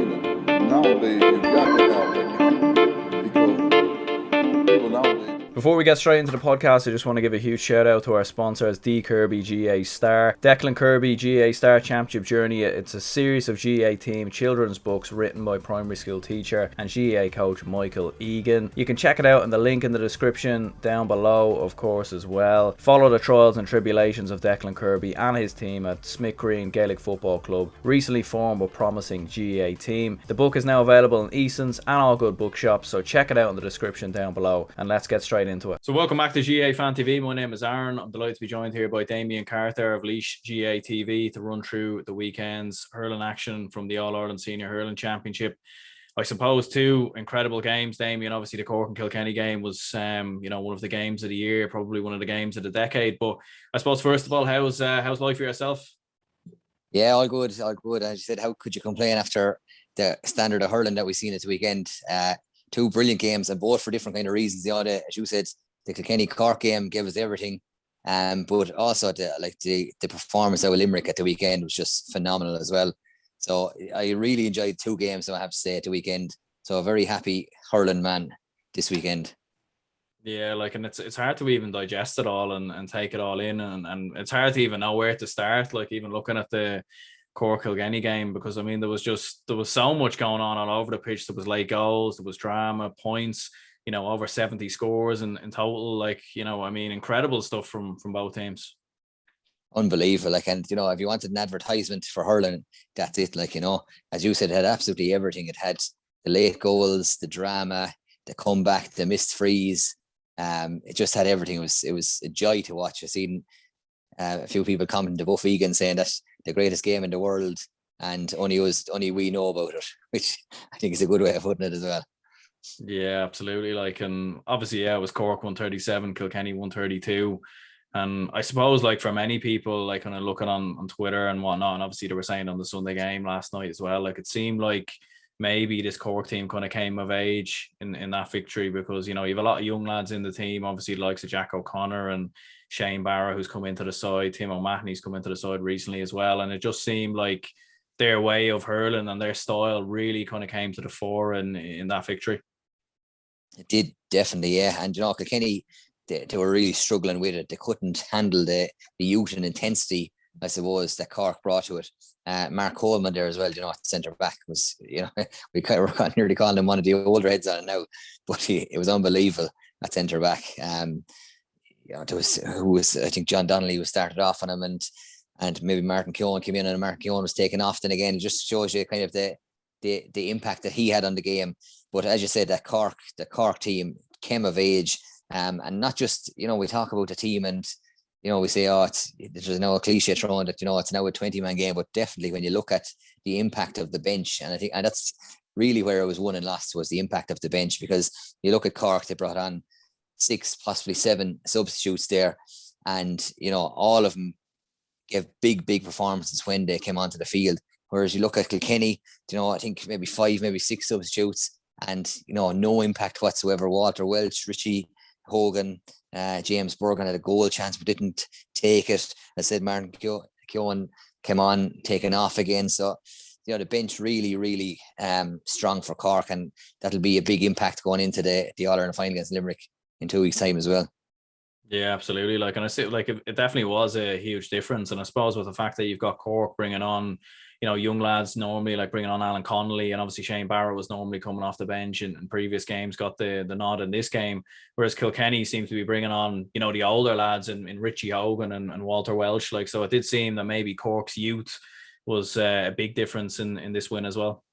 nowadays you got to have that because people nowadays. Before we get straight into the podcast, I just want to give a huge shout out to our sponsors, Declan Kirby GAA Star. Declan Kirby GAA Star Championship Journey. It's a series of GAA team children's books written by primary school teacher and GAA coach Michael Egan. You can check it out in the link in the description down below, of course, as well. Follow the trials and tribulations of Declan Kirby and his team at Smithgreen Gaelic Football Club, recently formed but promising GAA team. The book is now available in Easons and all good bookshops, so check it out in the description down below, and let's get straight into it. So welcome back to GAA Fan TV. My name is Aaron. I'm delighted to be joined here by Damian Carter of Laois GAA TV to run through the weekend's hurling action from the All-Ireland Senior Hurling Championship. I suppose two incredible games, Damian. Obviously the Cork and Kilkenny game was one of the games of the year, probably one of the games of the decade. But I suppose first of all, how's life for yourself? Yeah, all good. As you said, how could you complain after the standard of hurling that we've seen this weekend? Two brilliant games, and both for different kind of reasons. As you said, the Kilkenny Cork game gave us everything, but also the performance out of Limerick at the weekend was just phenomenal as well. So I really enjoyed two games, I have to say, at the weekend. So a very happy hurling man this weekend. Yeah, and it's hard to even digest it all and take it all in, and it's hard to even know where to start. Even looking at the Cork Kilkenny game, because there was so much going on all over the pitch. There was late goals, there was drama, points, over 70 scores in total. Incredible stuff from both teams. Unbelievable. And if you wanted an advertisement for hurling, that's it. As you said, it had absolutely everything. It had the late goals, the drama, the comeback, the missed frees. It just had everything. It was a joy to watch. I've seen a few people commenting to Buff Egan saying that's the greatest game in the world, and only we know about it, which I think is a good way of putting it as well. Yeah, absolutely. And obviously, it was Cork 137, Kilkenny 132. And I suppose, for many people, kind of looking on Twitter and whatnot, and obviously they were saying on the Sunday game last night as well, it seemed like maybe this Cork team kind of came of age in that victory, because, you have a lot of young lads in the team, obviously the likes of Jack O'Connor and Shane Barra, who's come into the side, Tim O'Mahony's come into the side recently as well. And it just seemed like their way of hurling and their style really kind of came to the fore in that victory. It did, definitely, yeah. And, Kilkenny, they were really struggling with it. They couldn't handle the youth and intensity, I suppose, that Cork brought to it. Mark Coleman there as well, at centre back was, we were nearly calling him one of the older heads on it now, but it was unbelievable at centre back. There was, I think John Donnelly was started off on him, and maybe Martin Keown came in, and Martin Keown was taken off. Then again, it just shows you kind of the impact that he had on the game. But as you said, the Cork team came of age, and not just, we talk about the team and, we say, there's now a cliche thrown that, it's now a 20-man game, but definitely when you look at the impact of the bench, and I think, and that's really where it was won and lost, was the impact of the bench, because you look at Cork, they brought on 6, possibly 7 substitutes there, and, all of them gave big performances when they came onto the field. Whereas you look at Kilkenny, I think maybe 5, maybe 6 substitutes, and, no impact whatsoever. Walter Welch, Richie Hogan, James Bergen had a goal chance but didn't take it. I said Martin Keown came on, taken off again. So, the bench really strong for Cork, and that'll be a big impact going into the All-Ireland final against Limerick in 2 weeks' time as well. Yeah, absolutely. And I say, it definitely was a huge difference. And I suppose with the fact that you've got Cork bringing on, young lads normally, bringing on Alan Connolly, and obviously Shane Barra was normally coming off the bench in previous games, got the nod in this game. Whereas Kilkenny seems to be bringing on, the older lads in Richie Hogan and Walter Welch. So it did seem that maybe Cork's youth was a big difference in this win as well.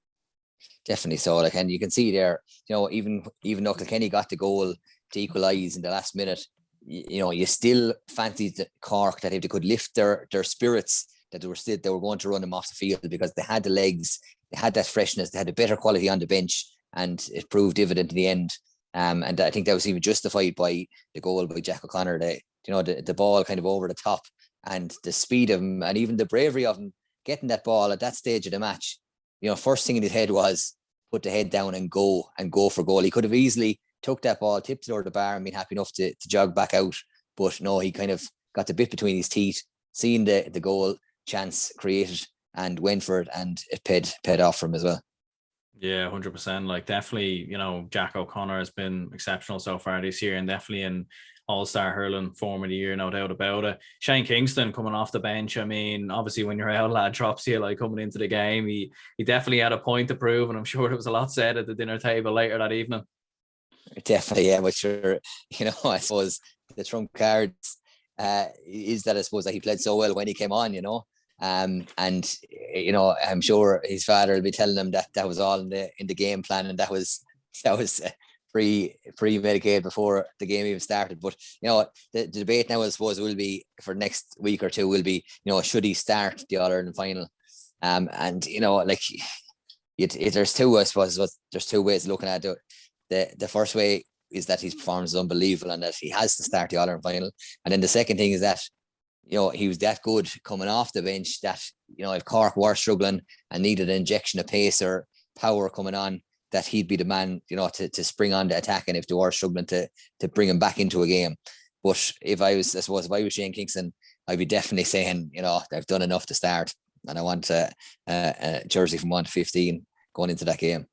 Definitely so. And you can see there, even though Kilkenny got the goal to equalise in the last minute, you still fancied Cork that if they could lift their spirits, that they were going to run them off the field, because they had the legs, they had that freshness, they had a better quality on the bench, and it proved dividend in the end. And I think that was even justified by the goal by Jack O'Connor. The ball kind of over the top, and the speed of him, and even the bravery of him getting that ball at that stage of the match. First thing in his head was put the head down and go for goal. He could have easily took that ball, tipped it over the bar, and been happy enough to jog back out. But no, he kind of got the bit between his teeth, seen the goal chance created, and went for it, and it paid off for him as well. Yeah, 100%. Like definitely, Jack O'Connor has been exceptional so far this year, and definitely in all-star hurling form of the year, no doubt about it. Shane Kingston coming off the bench. I mean, obviously when your out lad drops you like coming into the game, he definitely had a point to prove, and I'm sure there was a lot said at the dinner table later that evening. Definitely, yeah. But sure, I suppose the trump cards is that I suppose that he played so well when he came on, and I'm sure his father will be telling him that was all in the game plan, and that was pre-medicated before the game even started. But the debate now, I suppose, will be for next week or two will be, should he start the All-Ireland final? And like there's two, I suppose, there's two ways of looking at it. The first way is that his performance is unbelievable and that he has to start the All-Ireland final. And then the second thing is that, he was that good coming off the bench that, if Cork were struggling and needed an injection of pace or power coming on, that he'd be the man, to spring on the attack, and if they were struggling to bring him back into a game. But if I was Shane Kingston, I'd be definitely saying, I've done enough to start, and I want a jersey from 1 to 15 going into that game.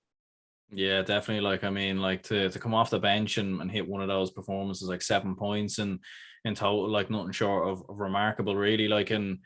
Yeah, definitely. Like, I mean, like to come off the bench and hit one of those performances, like 7 points and in total, like nothing short of remarkable, really. Like, and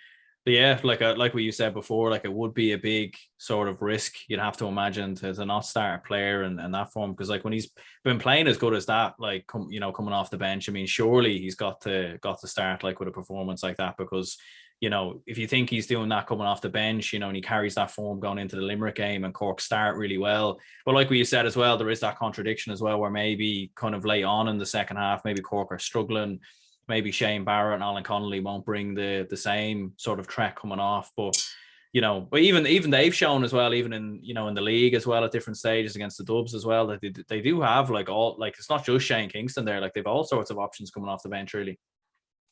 yeah, like what you said before, like it would be a big sort of risk, you'd have to imagine, to not start a player in that form, because like when he's been playing as good as that, like coming off the bench, I mean, surely he's got to start like with a performance like that, because if you think he's doing that coming off the bench, and he carries that form going into the Limerick game and Cork start really well. But like what you said as well, there is that contradiction as well, where maybe kind of late on in the second half, maybe Cork are struggling. Maybe Shane Barrett and Alan Connolly won't bring the same sort of track coming off. But, but even they've shown as well, even in, in the league as well at different stages against the Dubs as well, that they do have like it's not just Shane Kingston there, like they've all sorts of options coming off the bench, really.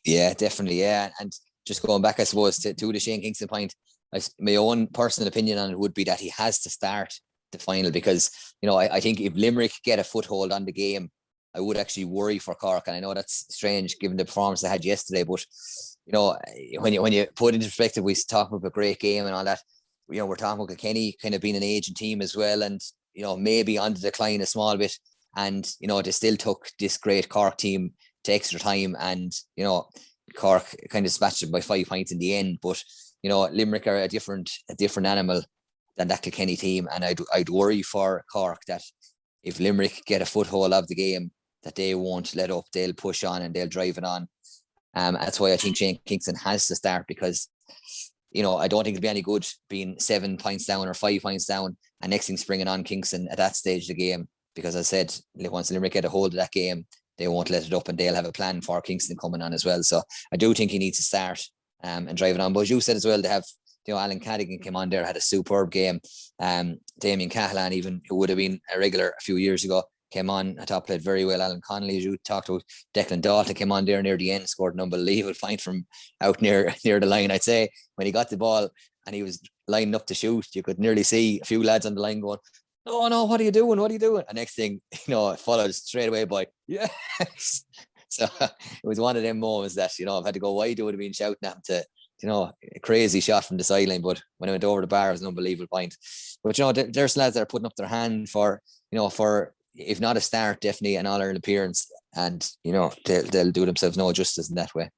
Yeah, definitely. Yeah. And just going back, I suppose, to the Shane Kingston point, my own personal opinion on it would be that he has to start the final, because, I think if Limerick get a foothold on the game, I would actually worry for Cork. And I know that's strange given the performance they had yesterday, but, when you put it into perspective, we talk about a great game and all that, we're talking about Kilkenny kind of being an aging team as well, and, maybe on the decline a small bit. And, they still took this great Cork team to extra time, and, Cork kind of dispatched it by 5 points in the end. But, Limerick are a different animal than that Kilkenny team. And I'd worry for Cork that if Limerick get a foothold of the game, that they won't let up, they'll push on and they'll drive it on. That's why I think Shane Kingston has to start, because, I don't think it'll be any good being 7 points down or 5 points down and next thing springing on Kingston at that stage of the game. Because as I said, once Limerick get a hold of that game, they won't let it up, and they'll have a plan for Kingston coming on as well. So I do think he needs to start and drive it on. But as you said as well, they have, Alan Cadigan came on there, had a superb game. Damian Cahill, even, who would have been a regular a few years ago, came on. I thought played very well. Alan Connolly, as you talked about, Declan Dalton came on there near the end, scored an unbelievable point from out near the line. I'd say when he got the ball and he was lining up to shoot, you could nearly see a few lads on the line going, no, what are you doing? What are you doing? And next thing, it followed straight away by, yes. So it was one of them moments that, I've had to go wide. It would have been shouting at him to, a crazy shot from the sideline. But when I went over the bar, it was an unbelievable point. But, there's lads that are putting up their hand for, for, if not a start, definitely an All-Ireland appearance. And, they'll do themselves no justice in that way.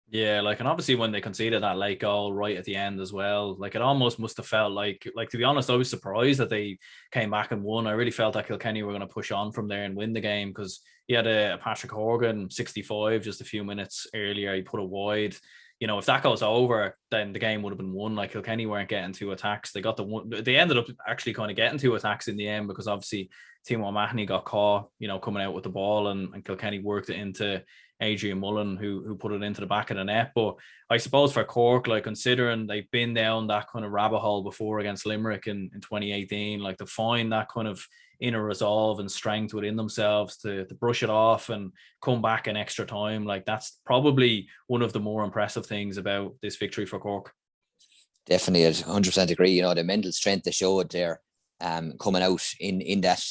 Yeah, like, and obviously when they conceded that late goal right at the end as well, like it almost must have felt like to be honest, I was surprised that they came back and won. I really felt that Kilkenny were going to push on from there and win the game, because he had a Patrick Horgan 65 just a few minutes earlier. He put it wide. If that goes over, then the game would have been won. Like, Kilkenny weren't getting 2 attacks. They got the one. They ended up actually kind of getting 2 attacks in the end, because obviously Timo O'Mahony got caught, coming out with the ball, and Kilkenny worked it into Adrian Mullen, who put it into the back of the net. But I suppose for Cork, like, considering they've been down that kind of rabbit hole before against Limerick in 2018, like, to find that kind of inner resolve and strength within themselves to brush it off and come back in extra time, like, that's probably one of the more impressive things about this victory for Cork. Definitely, I 100% agree. The mental strength they showed there, coming out in that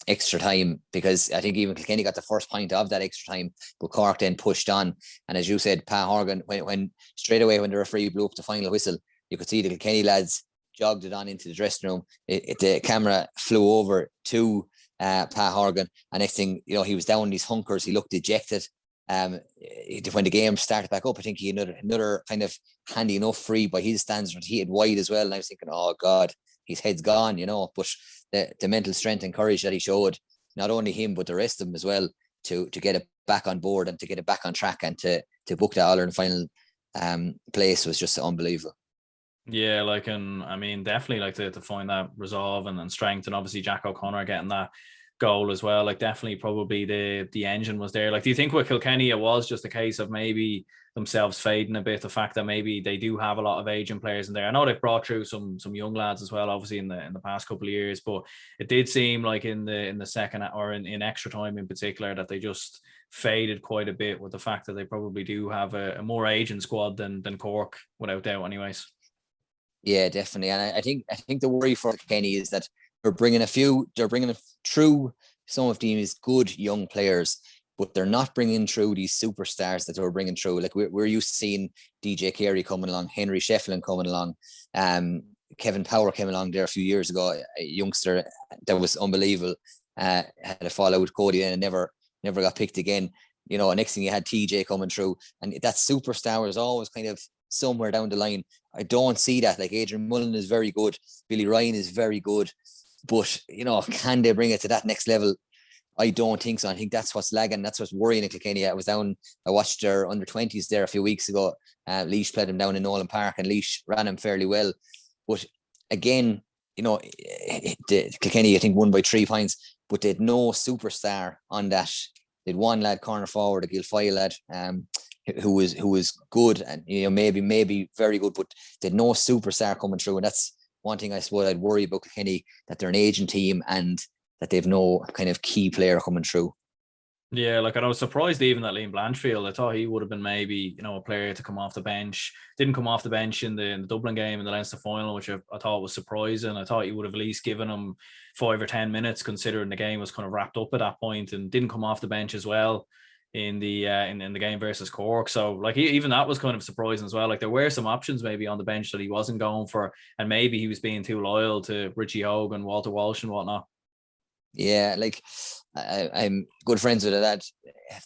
extra time, because I think even Kilkenny got the first point of that extra time, but Cork then pushed on. And as you said, Pat Horgan, when straight away when the referee blew up the final whistle, you could see the Kilkenny lads jogged it on into the dressing room. The camera flew over to Pat Horgan, and next thing you know, he was down in his hunkers. He looked dejected. When the game started back up, I think he had another kind of handy enough free by his standards. He had wide as well, and I was thinking, oh God, his head's gone, you know. But the mental strength and courage that he showed, not only him but the rest of them as well, to get it back on board and to get it back on track and to book the All-Ireland final place was just unbelievable. Yeah, like, and I mean, definitely like to find that resolve and strength, and obviously Jack O'Connor getting that goal as well. Like, definitely probably the engine was there. Like, do you think with Kilkenny it was just a case of maybe themselves fading a bit, the fact that maybe they do have a lot of aging players in there? I know they've brought through some young lads as well, obviously in the past couple of years, but it did seem like in the second, or in extra time in particular, that they just faded quite a bit, with the fact that they probably do have a more aging squad than Cork, without doubt anyways. Yeah, definitely. And I think the worry for Kenny is that they're bringing through some of these good young players, but they're not bringing through these superstars that they were bringing through. Like, we're used to seeing DJ Carey coming along, Henry Shefflin coming along, Kevin Power came along there a few years ago, a youngster that was unbelievable. Had a fallout with Cody and never got picked again. You know, next thing you had TJ coming through, and that superstar was always kind of somewhere down the line. I don't see that. Like, Adrian Mullen is very good, Billy Ryan is very good, but you know, can they bring it to that next level? I don't think so. I think that's what's lagging. That's what's worrying in Kilkenny. I watched their under-20s there a few weeks ago. Laois played them down in Nolan Park, and Laois ran them fairly well. But again, you know, Kilkenny, I think, won by 3 points, but they had no superstar on that. They had one lad corner forward, a Gilfoyle lad, who was good, and you know, maybe very good, but they had no superstar coming through. And that's one thing I suppose I'd worry about Kilkenny, that they're an aging team and that they've no kind of key player coming through. Yeah, like, and I was surprised even that Liam Blanchfield. I thought he would have been maybe, you know, a player to come off the bench. Didn't come off the bench in the Dublin game in the Leinster final, which I thought was surprising. I thought he would have at least given him 5 or 10 minutes, considering the game was kind of wrapped up at that point, and didn't come off the bench as well in the in the game versus Cork. So like, even that was kind of surprising as well. Like, there were some options maybe on the bench that he wasn't going for, and maybe he was being too loyal to Richie Hogan, Walter Walsh and whatnot. Yeah, like, I'm good friends with a lad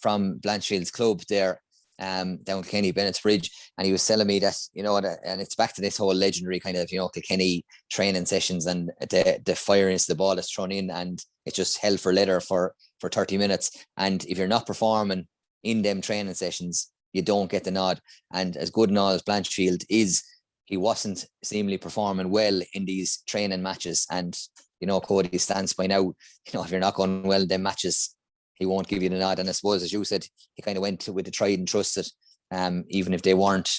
from Blanchfield's club there, down Kilkenny, Bennett's Bridge, and he was telling me that, you know, and it's back to this whole legendary kind of, you know, Kilkenny training sessions, and the fire into the ball that's thrown in, and it's just hell for leather for 30 minutes. And if you're not performing in them training sessions, you don't get the nod. And as good and all as Blanchfield is, he wasn't seemingly performing well in these training matches. And you know, Cody stands by now, you know, if you're not going well in them matches, he won't give you the nod. And I suppose, as you said, he kind of went with the tried and trusted. Even if they weren't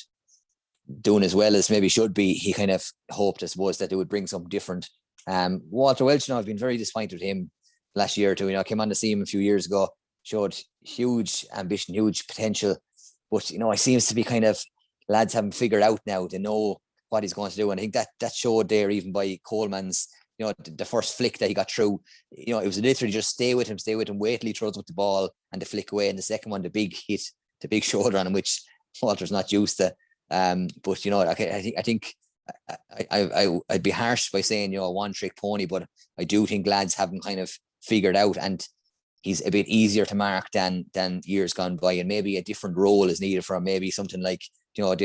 doing as well as maybe should be, he kind of hoped, I suppose, that they would bring something different. Walter Welch, you know, I've been very disappointed with him last year or two. You know, I came on to see him a few years ago, showed huge ambition, huge potential. But, you know, he seems to be kind of, lads haven't figured out now. They know what he's going to do. And I think that showed there even by Coleman's, you know, the first flick that he got through, you know, it was literally just stay with him, wait till he throws with the ball and the flick away. And the second one, the big hit, the big shoulder on him, which Walter's not used to. But, you know, I think I'd be harsh by saying, you know, a one-trick pony, but I do think lads have him kind of figured out, and he's a bit easier to mark than years gone by, and maybe a different role is needed for him. Maybe something like, you know,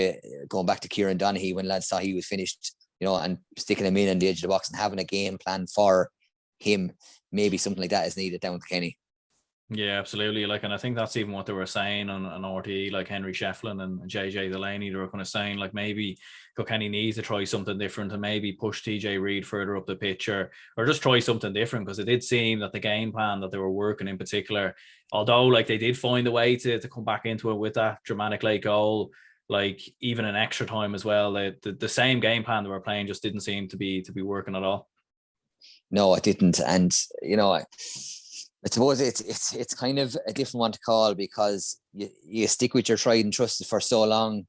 going back to Kieran Donaghy when lads thought he was finished, you know, and sticking him in on the edge of the box and having a game plan for him. Maybe something like that is needed down with Kenny. Yeah, absolutely. Like, and I think that's even what they were saying on RTE, like Henry Shefflin and JJ Delaney, they were kind of saying, like, maybe Kilkenny needs to try something different and maybe push TJ Reid further up the pitch, or just try something different, because it did seem that the game plan that they were working in particular, although like they did find a way to come back into it with that dramatic late goal, like even in extra time as well, the same game plan they were playing just didn't seem to be working at all. No, it didn't. And, you know, I suppose it's kind of a different one to call, because you stick with your tried and trusted for so long,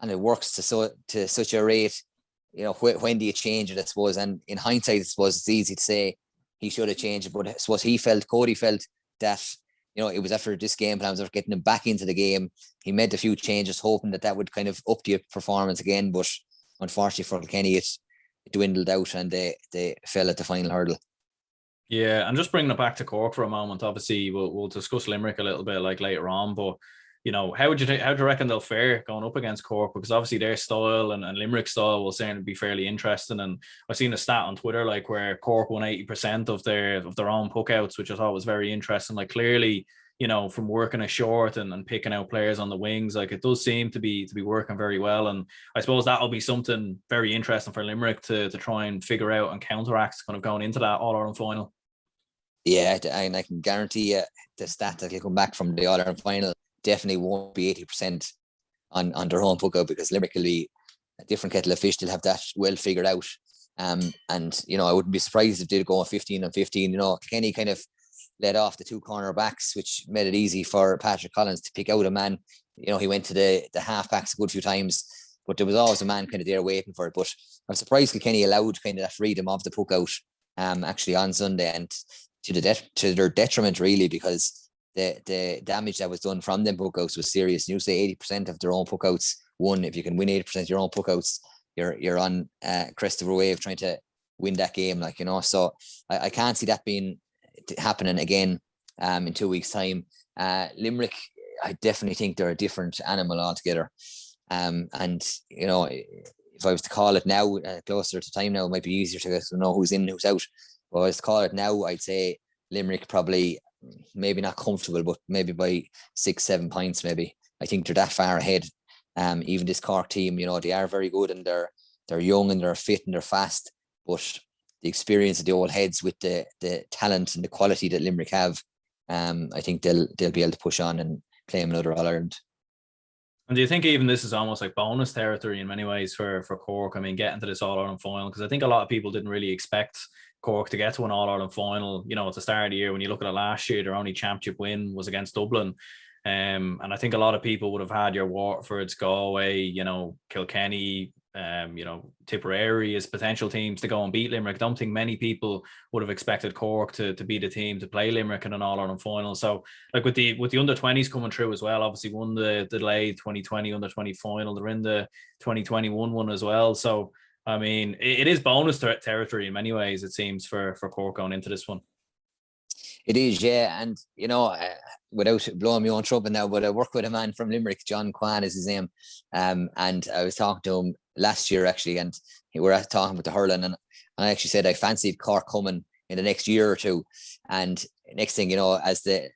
and it works to such a rate. You know, when do you change it, I suppose? And in hindsight, I suppose it's easy to say he should have changed it, but I suppose Cody felt that, you know, it was after this game plan, was after getting him back into the game. He made a few changes, hoping that would kind of up the performance again. But unfortunately for Kilkenny, it dwindled out and they fell at the final hurdle. Yeah, and just bringing it back to Cork for a moment. Obviously, we'll discuss Limerick a little bit like later on, but how do you reckon they'll fare going up against Cork? Because obviously their style and Limerick style will certainly be fairly interesting. And I've seen a stat on Twitter like where Cork won 80% of their own puckouts, which I thought was very interesting. Like clearly, from working a short and picking out players on the wings, like it does seem to be working very well. And I suppose that'll be something very interesting for Limerick to try and figure out and counteract kind of going into that All-Ireland final. Yeah, and I can guarantee you the stat that will come back from the All-Ireland final definitely won't be 80% on their own puck out, because Limerick will be a different kettle of fish. They'll have that well figured out. And I wouldn't be surprised if they'd go on 15 and 15. Kenny kind of led off the two corner backs, which made it easy for Patrick Collins to pick out a man. He went to the half backs a good few times, but there was always a man kind of there waiting for it. But I'm surprised Kilkenny allowed kind of that freedom of the puck out actually on Sunday, and to their detriment really, because the damage that was done from them puckouts was serious. You say 80% of their own puckouts won. If you can win 80% of your own puckouts, you're on crest of a wave trying to win that game. So I can't see that happening again in 2 weeks' time. Limerick, I definitely think they're a different animal altogether. And if I was to call it now, closer to time now, it might be easier to know who's in, who's out. But if I was to call it now, I'd say Limerick probably, maybe not comfortable, but maybe by 6-7 points. Maybe I think they're that far ahead. Even this Cork team, they are very good, and they're young and they're fit and they're fast. But the experience of the old heads with the talent and the quality that Limerick have, I think they'll be able to push on and claim another All-Ireland. And do you think even this is almost like bonus territory in many ways for Cork? I mean, getting to this All-Ireland final, because I think a lot of people didn't really expect Cork to get to an All-Ireland final. At the start of the year, when you look at it last year, their only championship win was against Dublin. And I think a lot of people would have had your Waterfords, Galway, Kilkenny, Tipperary as potential teams to go and beat Limerick. I don't think many people would have expected Cork to be the team to play Limerick in an All-Ireland final. So like with the under-20s coming through as well, obviously won the delayed 2020 under-20 final. They're in the 2021 one as well. So I mean, it is bonus territory in many ways, it seems, for Cork going into this one. It is, yeah. And, without blowing my own trumpet now, but I work with a man from Limerick, John Kwan is his name. And I was talking to him last year, actually, and we were talking with the hurling, and I actually said I fancied Cork coming in the next year or two. And next thing, as the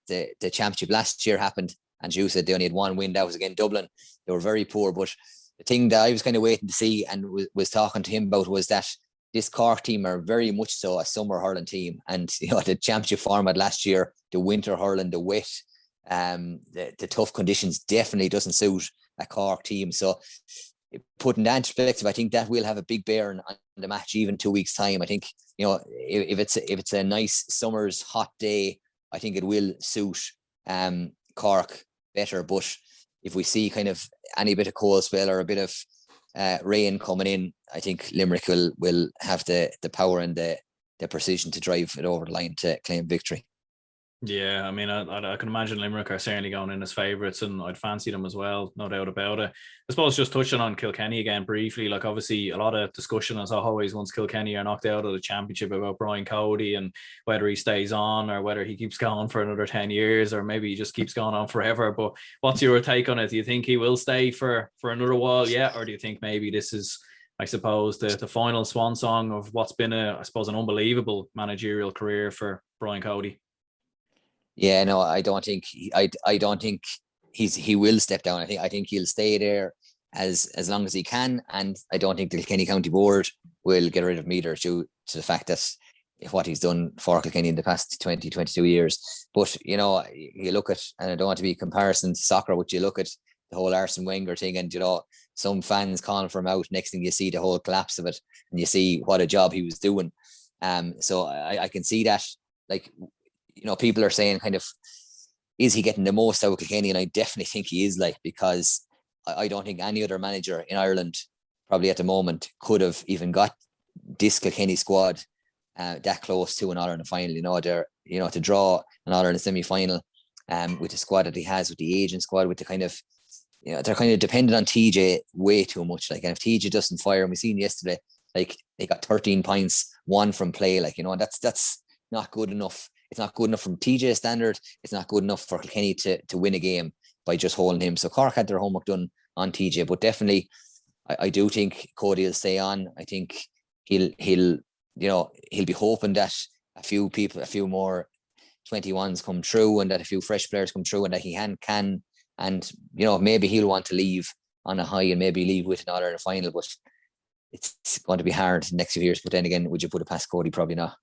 championship last year happened, and you said they only had one win, that was against Dublin. They were very poor, but the thing that I was kind of waiting to see and was talking to him about was that this Cork team are very much so a summer hurling team. And, the championship format last year, the winter hurling, the wet, the tough conditions definitely doesn't suit a Cork team. So putting that in perspective, I think that will have a big bearing on the match even 2 weeks' time. I think, if it's a nice summer's hot day, I think it will suit Cork better. But if we see kind of any bit of cold spell or a bit of rain coming in, I think Limerick will have the power and the precision to drive it over the line to claim victory. Yeah, I mean, I can imagine Limerick are certainly going in as favourites, and I'd fancy them as well, no doubt about it. I suppose just touching on Kilkenny again briefly, like obviously a lot of discussion as always once Kilkenny are knocked out of the championship about Brian Cody and whether he stays on or whether he keeps going for another 10 years or maybe he just keeps going on forever. But what's your take on it? Do you think he will stay for another while yet, or do you think maybe this is, I suppose, the final swan song of what's been an unbelievable managerial career for Brian Cody? Yeah, no, I don't think he will step down. I think he'll stay there as long as he can, and I don't think the Kilkenny County Board will get rid of him either due to the fact that what he's done for Kilkenny in the past 22 years. But you look at, and I don't want to be a comparison to soccer, but you look at the whole Arsene Wenger thing, and some fans calling for him out. Next thing you see the whole collapse of it, and you see what a job he was doing. So I can see that, like, people are saying kind of, is he getting the most out of Kilkenny? And I definitely think he is, because I don't think any other manager in Ireland probably at the moment could have even got this Kilkenny squad that close to an All-Ireland final. To draw an All-Ireland semi-final with the squad that he has, with the aging squad, with the kind of, they're kind of dependent on TJ way too much. And if TJ doesn't fire, and we seen yesterday, they got 13 points, one from play. Like, and that's not good enough. It's not good enough from TJ standard. It's not good enough for Kilkenny to win a game by just holding him. So Cork had their homework done on TJ, but definitely I do think Cody will stay on. I think he'll be hoping that a few more 21s come through, and that a few fresh players come through, and that he can and maybe he'll want to leave on a high and maybe leave with an All-Ireland final, but it's going to be hard the next few years. But then again, would you put it past Cody? Probably not.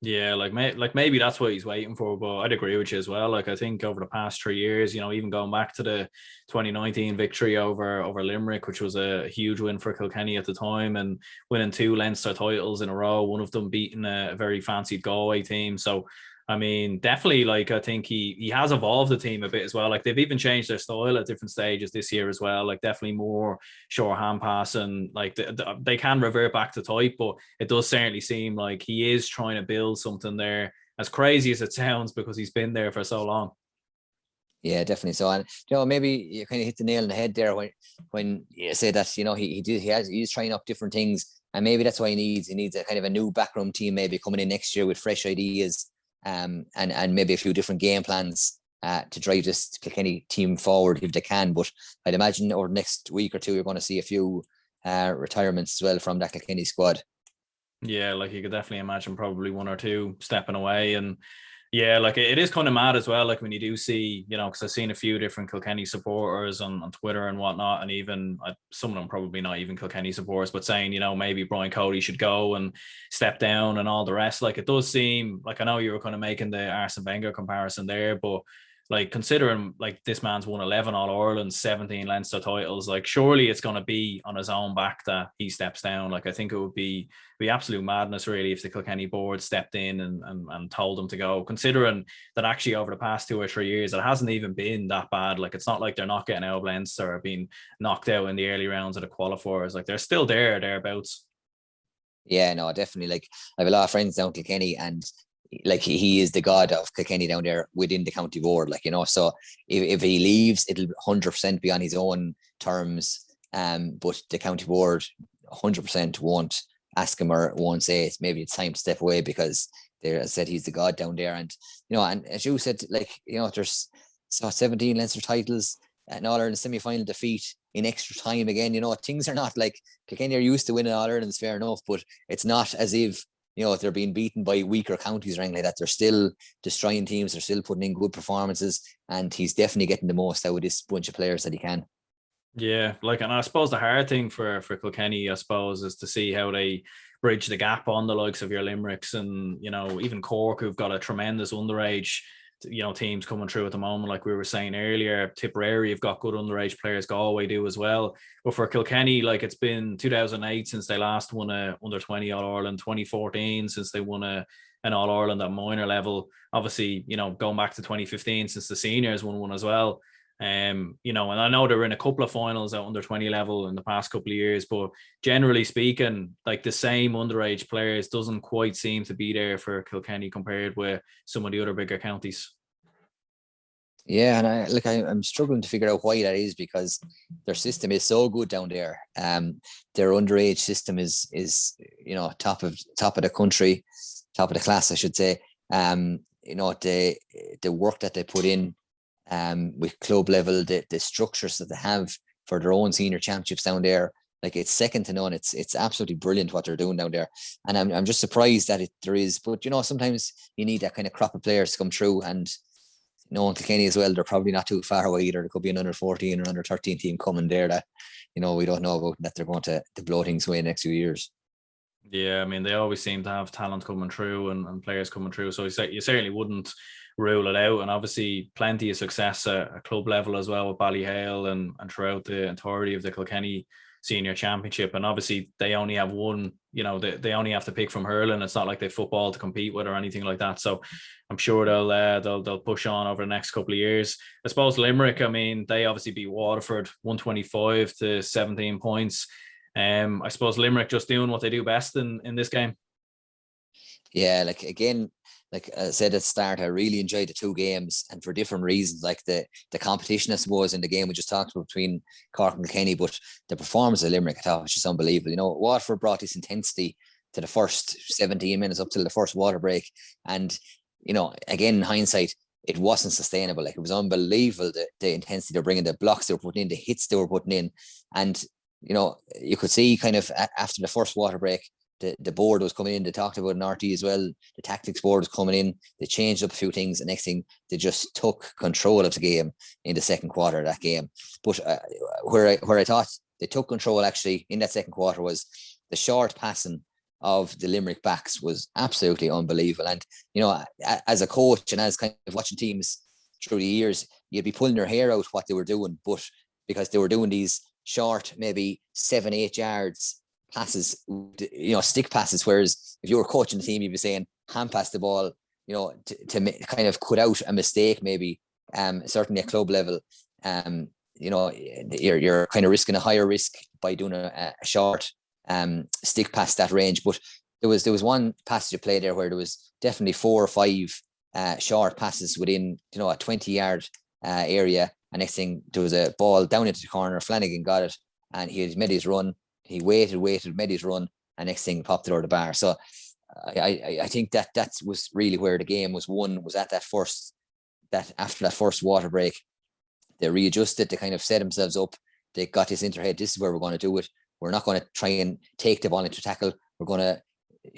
Yeah, like maybe that's what he's waiting for, but I'd agree with you as well. Like, I think over the past 3 years, even going back to the 2019 victory over Limerick, which was a huge win for Kilkenny at the time, and winning 2 Leinster titles in a row, one of them beating a very fancied Galway team. So I mean, definitely, like, I think he has evolved the team a bit as well. Like, they've even changed their style at different stages this year as well. Like, definitely more short hand pass, and like they can revert back to type, but it does certainly seem like he is trying to build something there, as crazy as it sounds, because he's been there for so long. Yeah, definitely. So, and maybe you kind of hit the nail on the head there when you say that he's trying up different things, and maybe that's why he needs a kind of a new backroom team maybe coming in next year with fresh ideas. And maybe a few different game plans to drive this Kilkenny team forward if they can. But I'd imagine over the next week or two, you're going to see a few retirements as well from that Kilkenny squad. Yeah, like, you could definitely imagine probably 1 or 2 stepping away. And yeah, like, it is kind of mad as well. Like, when you do see, because I've seen a few different Kilkenny supporters on Twitter and whatnot, and even some of them probably not even Kilkenny supporters, but saying, maybe Brian Cody should go and step down and all the rest. Like, it does seem like, I know you were kind of making the Arsene Wenger comparison there, but like, considering like this man's won 11 All-Ireland, 17 Leinster titles, like, surely it's going to be on his own back that he steps down. Like, I think it would be absolute madness really if the Kilkenny board stepped in and told him to go, considering that actually over the past 2 or 3 years it hasn't even been that bad. Like, it's not like they're not getting out of Leinster or being knocked out in the early rounds of the qualifiers. Like, they're still thereabouts. Yeah, no, definitely. Like, I have a lot of friends down Kilkenny, and like he is the god of Kilkenny down there within the county board. Like, so if he leaves, it'll 100% be on his own terms. But the county board 100% won't ask him or won't say maybe it's time to step away, because they said he's the god down there. And and as you said, like, there's 17 Leinster titles, an All-Ireland semi-final defeat in extra time again. Things are not like Kilkenny are used to winning All-Ireland, fair enough, but it's not as if they're being beaten by weaker counties or anything like that. They're still destroying teams. They're still putting in good performances, and he's definitely getting the most out of this bunch of players that he can. Yeah, like, and I suppose the hard thing for Kilkenny, I suppose, is to see how they bridge the gap on the likes of your Limericks and, even Cork, who've got a tremendous underage, teams coming through at the moment. Like we were saying earlier, Tipperary have got good underage players. Galway do as well. But for Kilkenny, like, it's been 2008 since they last won a under-20 All-Ireland, 2014 since they won an All-Ireland at minor level. Obviously, going back to 2015 since the seniors won one as well. And I know they were in a couple of finals at under 20 level in the past couple of years, but generally speaking, like, the same underage players doesn't quite seem to be there for Kilkenny compared with some of the other bigger counties. Yeah, and I'm struggling to figure out why that is, because their system is so good down there. Their underage system is top of the country, top of the class, I should say. The work that they put in with club level, the structures that they have for their own senior championships down there, like, it's second to none. It's absolutely brilliant what they're doing down there, and I'm just surprised that there is. But sometimes you need that kind of crop of players to come through, and knowing Kilkenny as well, they're probably not too far away either. There could be an under 14 or under 13 team coming there that we don't know about, that they're going to blow things away in the next few years. Yeah, I mean, they always seem to have talent coming through and players coming through. So you certainly wouldn't rule it out. And obviously plenty of success at club level as well with Ballyhale and throughout the entirety of the Kilkenny Senior Championship. And obviously they only have one, they only have to pick from hurling. It's not like they have football to compete with or anything like that. So I'm sure they'll push on over the next couple of years. I suppose Limerick, I mean, they obviously beat Waterford 125 to 17 points. I suppose Limerick just doing what they do best in this game. Yeah, like again, like I said at the start, I really enjoyed the two games, and for different reasons. Like the competition, I suppose, in the game we just talked about between Cork and Kilkenny, but the performance of Limerick, I thought was just unbelievable. You know, Waterford brought this intensity to the first 17 minutes up till the first water break, and you know, again in hindsight, it wasn't sustainable. Like it was unbelievable the intensity they're bringing, the blocks they were putting in, the hits they were putting in, and you know, you could see kind of after the first water break the board was coming in. They talked about an RT as well. The tactics board was coming in. They changed up a few things. The next thing, they just took control of the game in the second quarter of that game. But where I thought they took control actually in that second quarter was the short passing of the Limerick backs was absolutely unbelievable. And, you know, as a coach and as kind of watching teams through the years, you'd be pulling your hair out what they were doing, but because they were doing these short, maybe 7-8 yards passes, you know, stick passes. Whereas if you were coaching the team, you'd be saying hand pass the ball, you know, to kind of cut out a mistake, maybe, certainly at club level. You know, you're kind of risking a higher risk by doing a short stick past that range. But there was one passage of play there where there was definitely 4 or 5 short passes within, you know, a 20-yard area. And next thing, there was a ball down into the corner. Flanagan got it, and he had made his run. He waited, made his run, and next thing popped it over the bar. So I think that was really where the game was won, was at that after that first water break. They readjusted, they kind of set themselves up. They got this into their head, this is where we're going to do it. We're not going to try and take the ball into tackle. We're going to,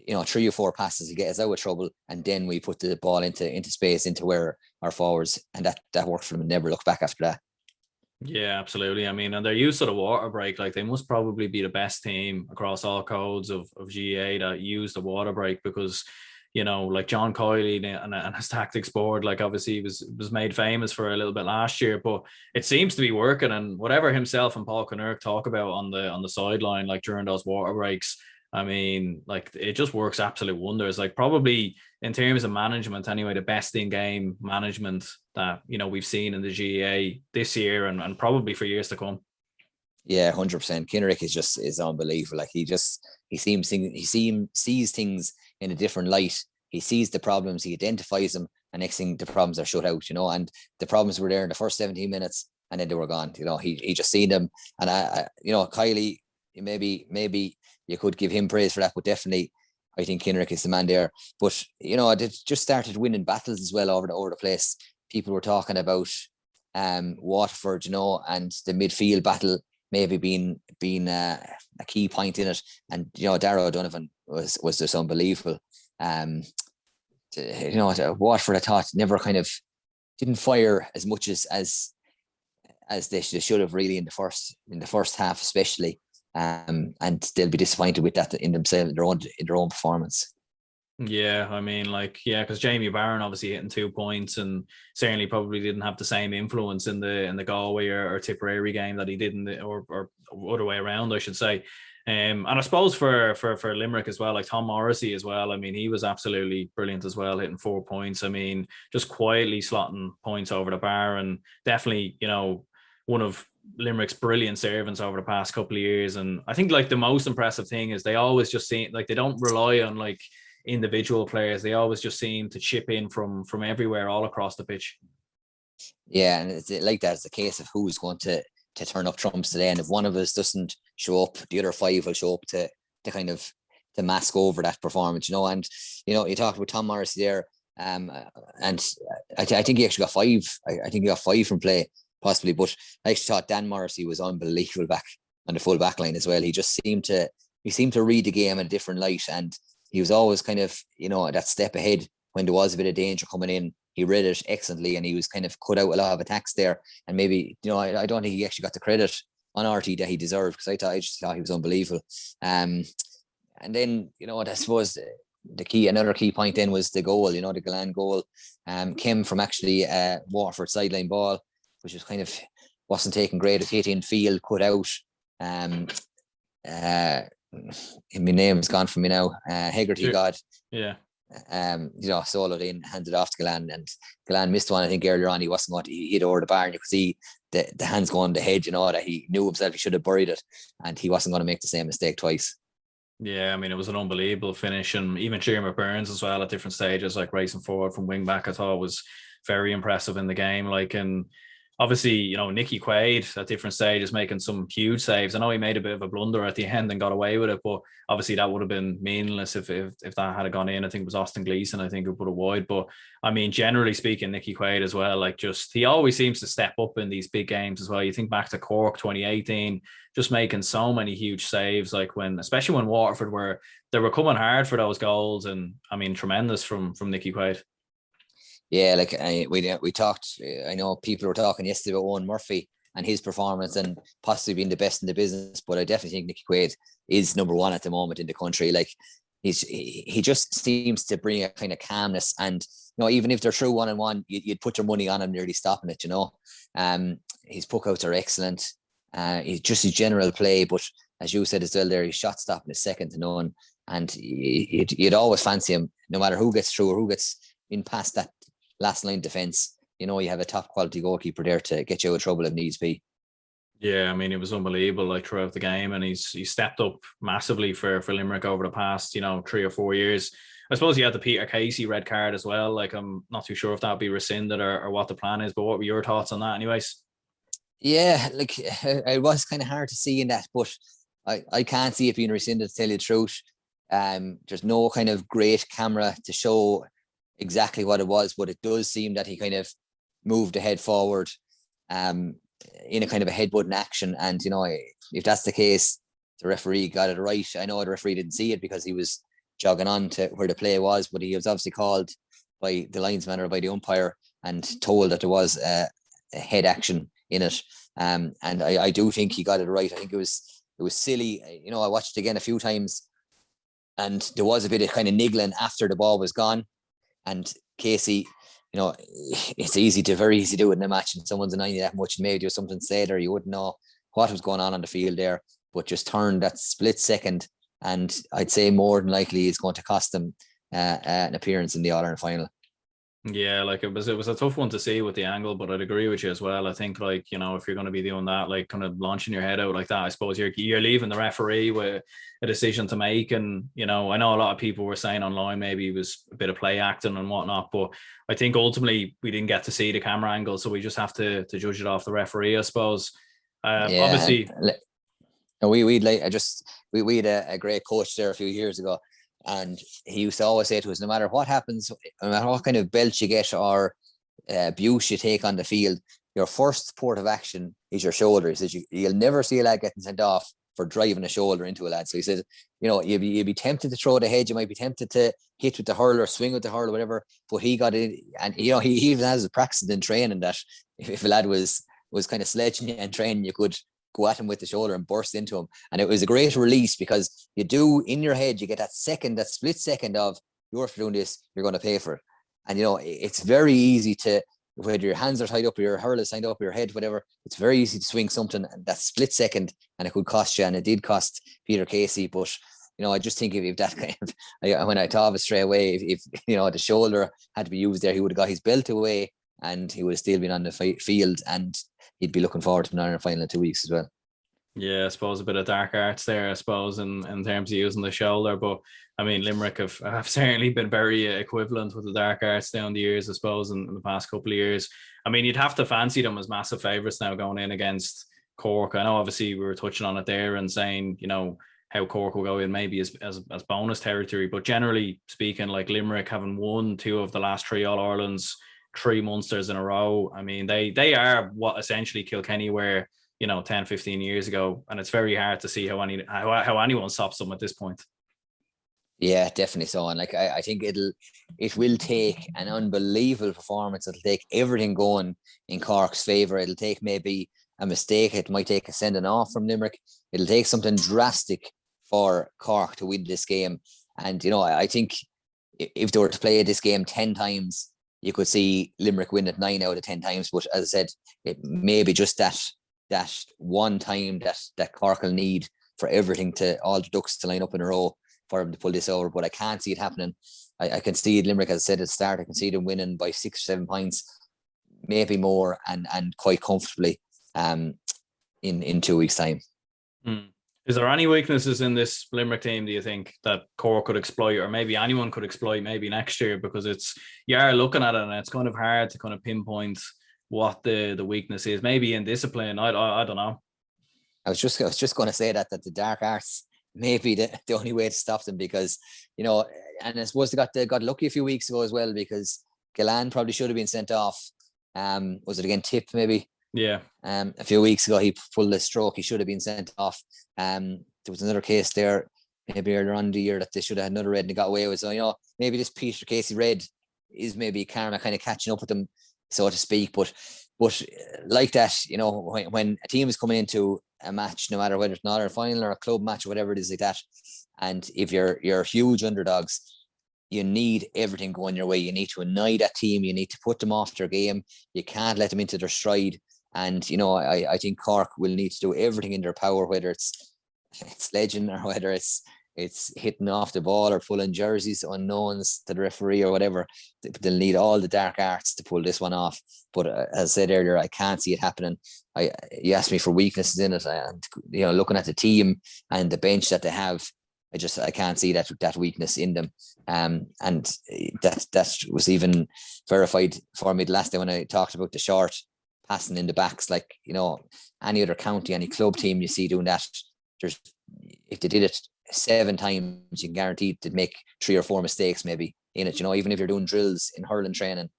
you know, 3 or 4 passes to get us out of trouble, and then we put the ball into space, into where our forwards, and that worked for them and never looked back after that. Yeah, absolutely. I mean, and their use of the water break, like they must probably be the best team across all codes of GAA that use the water break, because, you know, like John Coyley and his tactics board, like obviously he was made famous for a little bit last year, but it seems to be working. And whatever himself and Paul Kinnerk talk about on the sideline, like during those water breaks, I mean, like it just works absolute wonders. Like probably in terms of management anyway, the best in-game management that, you know, we've seen in the GAA this year and probably for years to come. Yeah, 100%. Kinnerk is unbelievable. Like he sees things in a different light. He sees the problems, he identifies them, and next thing the problems are shut out, you know, and the problems were there in the first 17 minutes and then they were gone. You know, he just seen them. And I you know, Kylie, maybe you could give him praise for that, but definitely I think Kinnerk is the man there. But, you know, they just started winning battles as well over the place. People were talking about Waterford, you know, and the midfield battle maybe being a key point in it. And, you know, Darragh O'Donovan was just unbelievable. You know, Waterford, I thought, never kind of didn't fire as much as they should have really in the first half, especially. And they'll be disappointed with that in themselves, in their own performance. Yeah, I mean, like, yeah, because Jamie Barron obviously hitting 2 points and certainly probably didn't have the same influence in the Galway or Tipperary game that he did or other way around, I should say. And I suppose for Limerick as well, like Tom Morrissey as well. I mean, he was absolutely brilliant as well, hitting 4 points. I mean, just quietly slotting points over the bar, and definitely, you know, one of Limerick's brilliant servants over the past couple of years. And I think like the most impressive thing is they always just seem like they don't rely on like individual players. They always just seem to chip in from everywhere, all across the pitch. Yeah, and it's like that. It's a case of who's going to turn up trumps today, and if one of us doesn't show up, the other 5 will show up to kind of to mask over that performance, you know. And you know, you talked about Tom Morrissey there, and I think he actually got 5. I think he got 5 from play, possibly. But I actually thought Dan Morrissey was unbelievable back on the full back line as well. He seemed to read the game in a different light, and he was always kind of, you know, that step ahead when there was a bit of danger coming in. He read it excellently, and he was kind of cut out a lot of attacks there. And maybe, you know, I don't think he actually got the credit on RT that he deserved, because I just thought he was unbelievable. And then, you know, I suppose another key point then was the goal, you know, the Galan goal came from actually Waterford sideline ball, which was kind of wasn't taken great. It hit in field, cut out. My name's gone from me now. Hegarty God. Yeah. You know, soloed in, handed off to Galan, and Galan missed one. I think earlier on he wasn't going to hit over the bar, and you could see the hands going to the head, you know, that he knew himself he should have buried it, and he wasn't going to make the same mistake twice. Yeah, I mean, it was an unbelievable finish, and even Shearer Burns as well at different stages, like racing forward from wing back, I thought was very impressive in the game. Like, and obviously, Nicky Quaid at different stages making some huge saves. I know he made a bit of a blunder at the end and got away with it, but obviously that would have been meaningless if that had gone in. I think it was Austin Gleeson, I think, who put it wide. But I mean, generally speaking, Nicky Quaid as well, like, just he always seems to step up in these big games as well. You think back to Cork 2018, just making so many huge saves, like especially when Waterford they were coming hard for those goals, and I mean, tremendous from Nicky Quaid. Yeah, like we talked. I know people were talking yesterday about Owen Murphy and his performance and possibly being the best in the business, but I definitely think Nicky Quaid is number one at the moment in the country. Like he just seems to bring a kind of calmness, and even if they're through 1-1, you'd put your money on him nearly stopping it. His puckouts are excellent. He's just his general play, but as you said as well there, his shot stopping is second to none, and you'd always fancy him no matter who gets through or who gets in past that last line defense. You have a top quality goalkeeper there to get you out of trouble if needs be. Yeah, I mean, it was unbelievable, like, throughout the game, and he's stepped up massively for Limerick over the past 3 or 4 years. I suppose he had the Peter Casey red card as well. Like, I'm not too sure if that'll be rescinded or what the plan is, but what were your thoughts on that anyways? Yeah, like it was kind of hard to see in that, but I can't see it being rescinded, to tell you the truth. There's no kind of great camera to show exactly what it was, but it does seem that he kind of moved ahead forward in a kind of a headbutting action. And, if that's the case, the referee got it right. I know the referee didn't see it because he was jogging on to where the play was, but he was obviously called by the linesman or by the umpire and told that there was a head action in it. And I do think he got it right. I think it was silly. I watched it again a few times, and there was a bit of kind of niggling after the ball was gone. And Casey, it's very easy to do it in a match, and someone's annoying you that much, and maybe there was something said or you wouldn't know what was going on the field there, but just turned that split second, and I'd say more than likely it's going to cost them an appearance in the All-Ireland final. Yeah, like it was a tough one to see with the angle, but I'd agree with you as well. I think, like, if you're going to be doing that, like, kind of launching your head out like that, I suppose you're leaving the referee with a decision to make. And I know a lot of people were saying online maybe it was a bit of play acting and whatnot, but I think ultimately we didn't get to see the camera angle, so we just have to judge it off the referee, I suppose. Obviously. We had a great coach there a few years ago, and he used to always say to us, no matter what happens, no matter what kind of belt you get or abuse you take on the field, your first port of action is your shoulder. He says you'll never see a lad getting sent off for driving a shoulder into a lad. So he says, you'd be tempted to throw the head, you might be tempted to hit with the hurler, swing with the hurler, whatever, but he got it. And he even has practiced in training that if a lad was kind of sledging you and training, you could go at him with the shoulder and burst into him. And it was a great release, because you do, in your head, you get that split second of, you're doing this, you're going to pay for it. And, it's very easy to, whether your hands are tied up or your hurl is tied up or your head, whatever, it's very easy to swing something that split second, and it could cost you. And it did cost Peter Casey. But, I just think if that kind of, when I thought of it straight away, if the shoulder had to be used there, he would have got his belt away and he would have still been on the field, and he'd be looking forward to an Ireland final in 2 weeks as well. Yeah, I suppose a bit of dark arts there, I suppose, in terms of using the shoulder. But I mean, Limerick have certainly been very equivalent with the dark arts down the years, I suppose, in the past couple of years. I mean, you'd have to fancy them as massive favourites now going in against Cork. I know obviously we were touching on it there and saying, how Cork will go in maybe as bonus territory. But generally speaking, like, Limerick having won 2 of the last 3 All-Irelands, 3 Munsters in a row. I mean, they are what essentially Kilkenny were, 10, 15 years ago. And it's very hard to see how anyone stops them at this point. Yeah, definitely so. And like, I think it will take an unbelievable performance. It'll take everything going in Cork's favour. It'll take maybe a mistake. It might take a sending off from Limerick. It'll take something drastic for Cork to win this game. And, I think if they were to play this game 10 times, you could see Limerick win it 9 out of 10 times. But as I said, it may be just that one time that Cork will need for everything all the ducks to line up in a row for them to pull this over. But I can't see it happening. I can see it, Limerick, as I said at the start, I can see them winning by 6 or 7 points, maybe more, and quite comfortably in 2 weeks' time. Is there any weaknesses in this Limerick team, do you think, that Cork could exploit, or maybe anyone could exploit maybe next year? Because you are looking at it and it's kind of hard to kind of pinpoint what the weakness is. Maybe in discipline, I don't know. I was just going to say that the dark arts may be the only way to stop them, because, and I suppose they got lucky a few weeks ago as well, because Gillan probably should have been sent off. Was it again Tip maybe? Yeah. A few weeks ago he pulled a stroke. He should have been sent off. There was another case there maybe earlier on in the year that they should have had another red and they got away with. So, maybe this Peter Casey red is maybe karma kind of catching up with them, so to speak. But like that, when a team is coming into a match, no matter whether it's not a final or a club match or whatever it is like that, and if you're huge underdogs, you need everything going your way. You need to annoy that team. You need to put them off their game. You can't let them into their stride. And, I think Cork will need to do everything in their power, whether it's sledging or whether it's hitting off the ball or pulling jerseys unknowns to the referee or whatever. They'll need all the dark arts to pull this one off. But as I said earlier, I can't see it happening. You asked me for weaknesses in it, and looking at the team and the bench that they have, I can't see that weakness in them. And that was even verified for me the last day when I talked about the short passing in the backs. Like, any other county, any club team you see doing that, if they did it 7 times, you can guarantee they'd make 3 or 4 mistakes maybe in it. Even if you're doing drills in hurling training,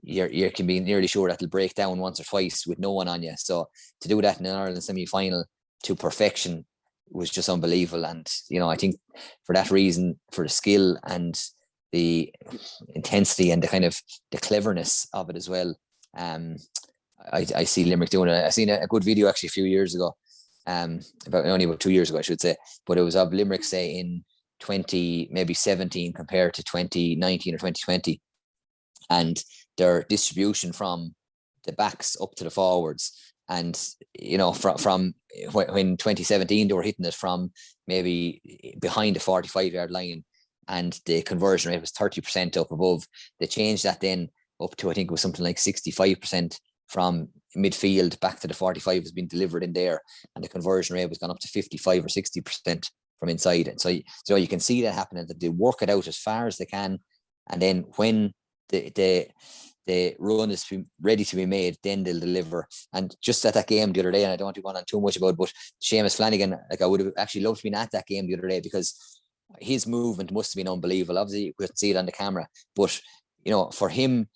you can be nearly sure that it'll break down once or twice with no one on you. So to do that in an Ireland semi-final to perfection was just unbelievable. And I think for that reason, for the skill and the intensity and the cleverness of it as well, I see Limerick doing it. I seen a good video actually a few years ago, about 2 years ago, I should say, but it was of Limerick, say in 2017 compared to 2019 or 2020, and their distribution from the backs up to the forwards. And from when 2017 they were hitting it from maybe behind the 45-yard line, and the conversion rate was 30% up above. They changed that then up to, I think it was something like 65% from midfield back to the 45 has been delivered in there, and the conversion rate was gone up to 55 or 60% from inside. And so you can see that happening, that they work it out as far as they can, and then when the run is ready to be made, then they'll deliver. And just at that game the other day, and I don't want to go on too much about it, but Seamus Flanagan, I would have actually loved to be at that game the other day, because his movement must have been unbelievable. Obviously you couldn't see it on the camera, but for him,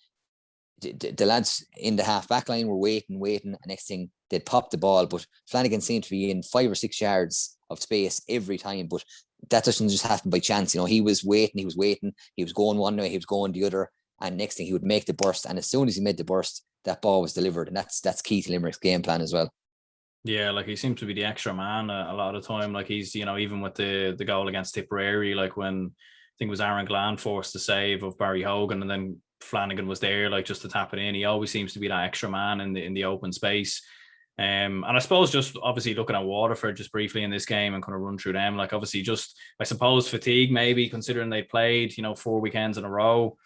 the lads in the half back line were waiting, and next thing they'd pop the ball, but Flanagan seemed to be in 5 or 6 yards of space every time. But that doesn't just happen by chance. He was waiting, he was going one way, he was going the other, and next thing he would make the burst, and as soon as he made the burst, that ball was delivered. And that's key to Limerick's game plan as well. Yeah, like he seems to be the extra man a lot of the time. Like he's, even with the goal against Tipperary, like when I think it was Aaron Glan forced the save of Barry Hogan, and then Flanagan was there, like just to tap it in. He always seems to be that extra man in the open space. And I suppose just obviously looking at Waterford just briefly in this game and kind of run through them, like obviously just, I suppose, fatigue maybe, considering they played 4 weekends in a row.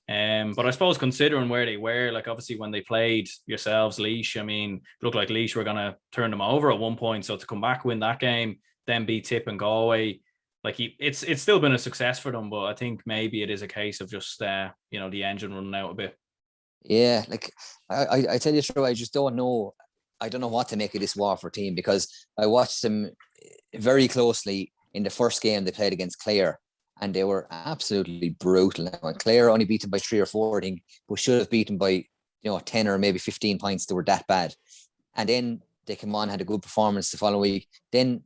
But I suppose considering where they were, like obviously when they played yourselves, Laois, it looked like Laois were going to turn them over at one point. So to come back, win that game, then beat Tip and Galway, like it's still been a success for them. But I think maybe it is a case of just the engine running out a bit. Yeah, like I tell you true, I just don't know. I don't know what to make of this Waterford team, because I watched them very closely in the first game they played against Clare, and they were absolutely brutal. Now, and Clare only beat them by 3 or 4, I think, but should have beaten by 10 or maybe 15 points. They were that bad. And then they came on, had a good performance the following week. Then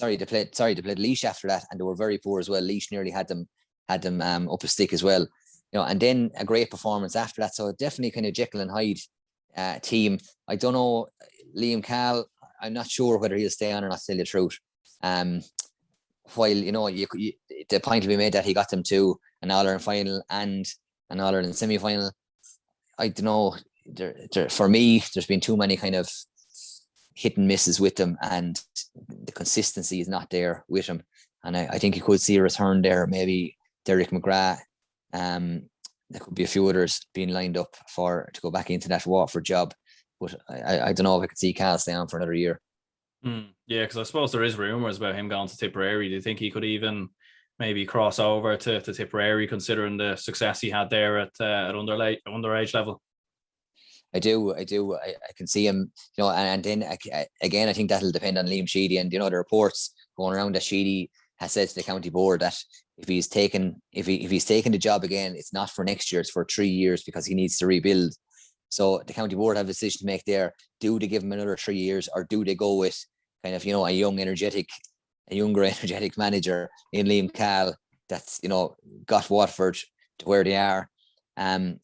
they played Laois after that, and they were very poor as well. Laois nearly had them up a stick as well. And then a great performance after that. So definitely kind of Jekyll and Hyde team. I don't know, Liam Cahill, I'm not sure whether he'll stay on or not, to tell you the truth. While the point will be made that he got them to an All-Ireland final and an All-Ireland semi-final, I don't know. For me, there's been too many kind of hit and misses with them, and the consistency is not there with him. And I think you could see a return there. Maybe Dereck McGrath. There could be a few others being lined up to go back into that Waterford job. But I don't know if I could see Cal stay on for another year. Yeah, because I suppose there is rumours about him going to Tipperary. Do you think he could even maybe cross over to Tipperary, considering the success he had there at underage level? I do. I can see him, and then again, I think that'll depend on Liam Sheedy. And, the reports going around that Sheedy has said to the county board that if he's taken the job again, it's not for next year, it's for 3 years, because he needs to rebuild. So the county board have a decision to make there. Do they give him another 3 years, or do they go with kind of, a younger, energetic manager in Liam Cahill that's, got Waterford to where they are? And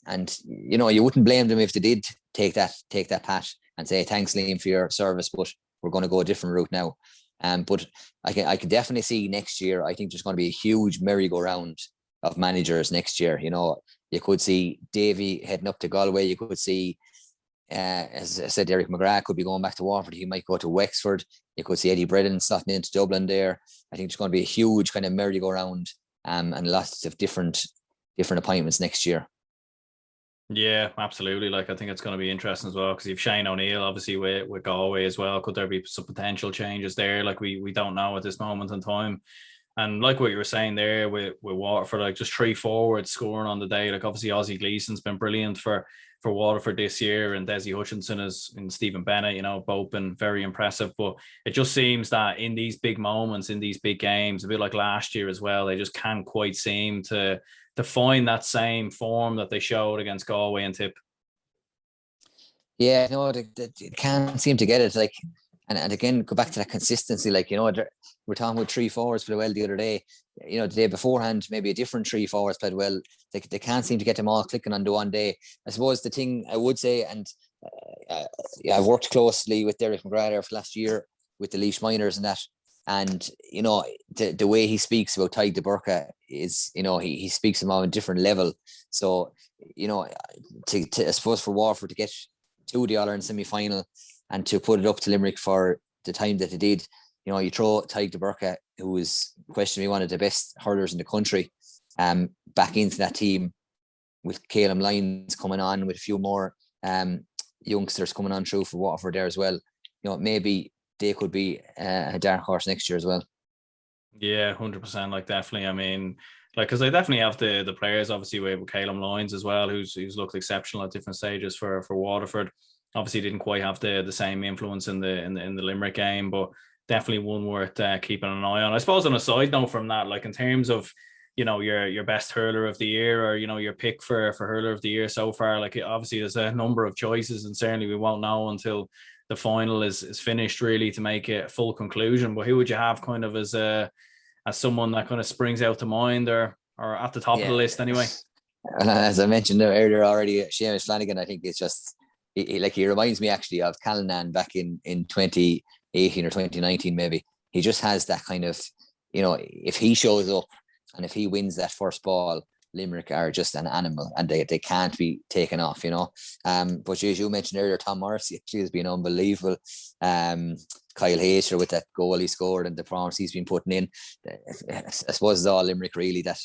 you wouldn't blame them if they did take that pat and say, thanks, Liam, for your service, but we're going to go a different route now. But I can definitely see next year, I think there's going to be a huge merry-go-round of managers next year. You could see Davy heading up to Galway. You could see, as I said, Derek McGrath could be going back to Waterford. He might go to Wexford. You could see Eddie Bredon slotting into Dublin there. I think there's going to be a huge kind of merry-go-round, and lots of different appointments next year. Yeah, absolutely. Like, I think it's going to be interesting as well, because you've Shane O'Neill obviously with Galway as well. Could there be some potential changes there? Like, we don't know at this moment in time. And like what you were saying there with Waterford, like just 3 forwards scoring on the day. Like, obviously Ozzie Gleeson's been brilliant for Waterford this year, and Desi Hutchinson and Stephen Bennett, both been very impressive. But it just seems that in these big moments, in these big games, a bit like last year as well, they just can't quite seem to find that same form that they showed against Galway and Tip. Yeah, no, they can't seem to get it. Like, and again, go back to that consistency. Like, we're talking about 3 forwards played well the other day. The day beforehand, maybe a different 3 forwards played well. They can't seem to get them all clicking on the one day. I suppose the thing I would say, and I've worked closely with Derek McGrath there for last year with the Laois minors and that. And, the way he speaks about Tadhg de Burca is, he speaks them on a different level. So, I suppose for Waterford to get to the All-Ireland semi-final and to put it up to Limerick for the time that they did, you throw Tadhg de Burca, who is questionably one of the best hurlers in the country, back into that team with Caleb Lyons coming on, with a few more youngsters coming on through for Waterford there as well. Maybe they could be a dark horse next year as well. Yeah, 100%. Like, definitely. I mean, like, because they definitely have the players, obviously, with Caleb Lyons as well, who's looked exceptional at different stages for Waterford. Obviously, didn't quite have the same influence in the Limerick game, but definitely one worth keeping an eye on. I suppose on a side note from that, like, in terms of your best hurler of the year, or your pick for hurler of the year so far, like, obviously there's a number of choices, and certainly we won't know until the final is finished, really, to make it a full conclusion. But who would you have kind of as someone that kind of springs out to mind, or at the top of the list anyway? As I mentioned earlier already, Seamus Flanagan, I think it's just he reminds me actually of Callanan back in 2018 or 2019 maybe. He just has that kind of, if he shows up and if he wins that first ball, Limerick are just an animal, and they can't be taken off, But as you mentioned earlier, Tom Morrissey actually has been unbelievable. Kyle Hayter with that goal he scored and the promise he's been putting in. I suppose it's all Limerick really that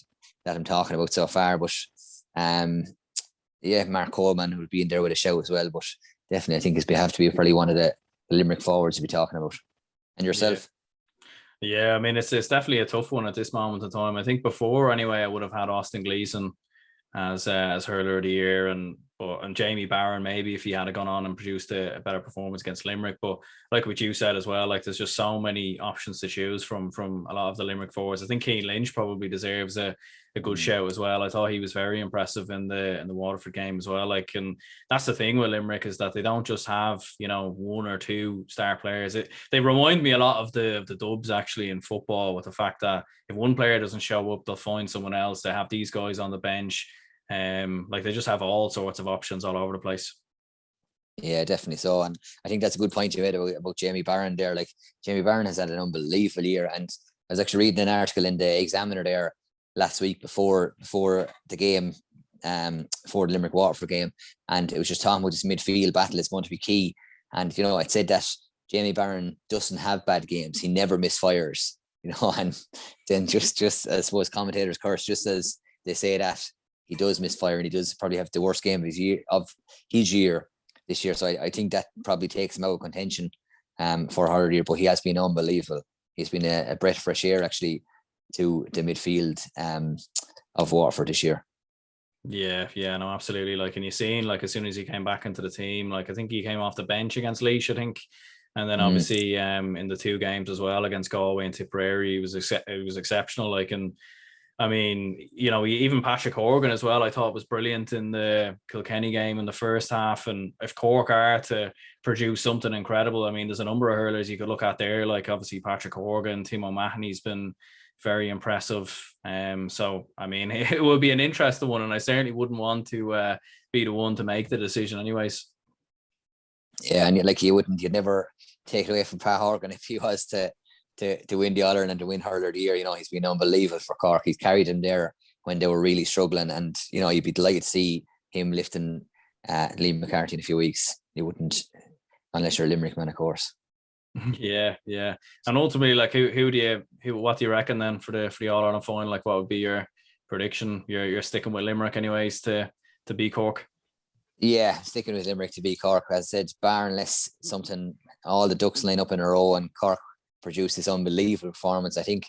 I'm talking about so far. But Mark Coleman would be in there with a shout as well. But definitely, I think he's have to be probably one of the Limerick forwards to be talking about. And yourself? Yeah, I mean, it's definitely a tough one at this moment in time. I think before, anyway, I would have had Austin Gleeson as hurler of the year, and Jamie Barron maybe, if he had gone on and produced a better performance against Limerick. But like what you said as well, like, there's just so many options to choose from a lot of the Limerick forwards. I think Cian Lynch probably deserves a good shout as well. I thought he was very impressive in the Waterford game as well. Like, and that's the thing with Limerick, is that they don't just have 1 or 2 star players. They remind me a lot of the Dubs actually in football, with the fact that if one player doesn't show up, they'll find someone else. They have these guys on the bench. Like, they just have all sorts of options all over the place. Yeah, definitely so. And I think that's a good point you made about Jamie Barron there. Like, Jamie Barron has had an unbelievable year. And I was actually reading an article in the Examiner there last week before the game, for the Limerick Waterford game. And it was just talking about this midfield battle is going to be key. And, it said that Jamie Barron doesn't have bad games. He never misfires, and then just I suppose commentators curse, just as they say that he does misfire, and he does probably have the worst game of his year this year. So I think that probably takes him out of contention for Hurler here, but he has been unbelievable. He's been a breath of fresh air actually to the midfield of Waterford this year. Yeah, no, absolutely. Like, and you seen, like, as soon as he came back into the team, like, I think he came off the bench against Laois, I think, and then obviously in the 2 games as well against Galway and Tipperary, he was exceptional. Like, and I mean, you know, even Patrick Horgan as well, I thought was brilliant in the Kilkenny game in the first half. And if Cork are to produce something incredible, I mean, there's a number of hurlers you could look at there, like obviously Patrick Horgan, Timo Mahoney's been very impressive. So, I mean, it will be an interesting one, and I certainly wouldn't want to be the one to make the decision anyways. Yeah, and like you'd never take it away from Pat Horgan if he was to win the All-Ireland and to win Hurler of the Year. You know, he's been unbelievable for Cork. He's carried him there when they were really struggling, and you know, you'd be delighted to see him lifting Liam McCarthy in a few weeks. You wouldn't, unless you're a Limerick man, of course. Yeah. And ultimately, like, what do you reckon then for the All-Ireland final? Like, what would be your prediction? You're sticking with Limerick anyways to beat Cork? Yeah, sticking with Limerick to beat Cork. As I said, bar unless something, all the ducks line up in a row and Cork produce this unbelievable performance, I think.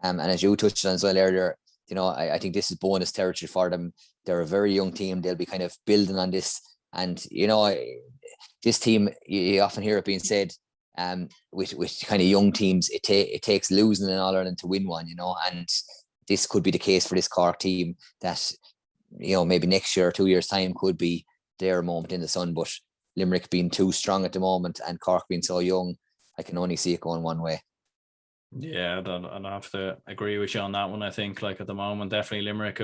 And as you touched on as well earlier, you know, I think this is bonus territory for them. They're a very young team. They'll be kind of building on this. And, you know, this team, you often hear it being said, with kind of young teams, it takes losing in All-Ireland to win one, you know, and this could be the case for this Cork team that, you know, maybe next year or 2 years' time could be their moment in the sun. But Limerick being too strong at the moment and Cork being so young, I can only see it going one way. Yeah, I have to agree with you on that one. I think, like, at the moment, definitely Limerick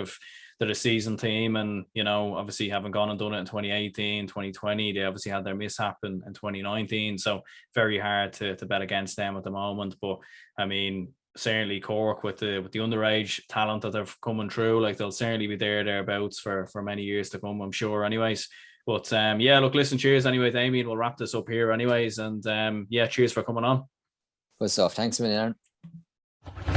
they're a seasoned team, and, you know, obviously haven't gone and done it in 2018, 2020. They obviously had their mishap in 2019, so very hard to bet against them at the moment. But I mean, certainly Cork with the underage talent that they're coming through, like, they'll certainly be thereabouts for many years to come, I'm sure. Anyways, but yeah, look, listen, cheers anyway, Damian. We'll wrap this up here anyways, and yeah, cheers for coming on. Good stuff. Thanks a million, Aaron.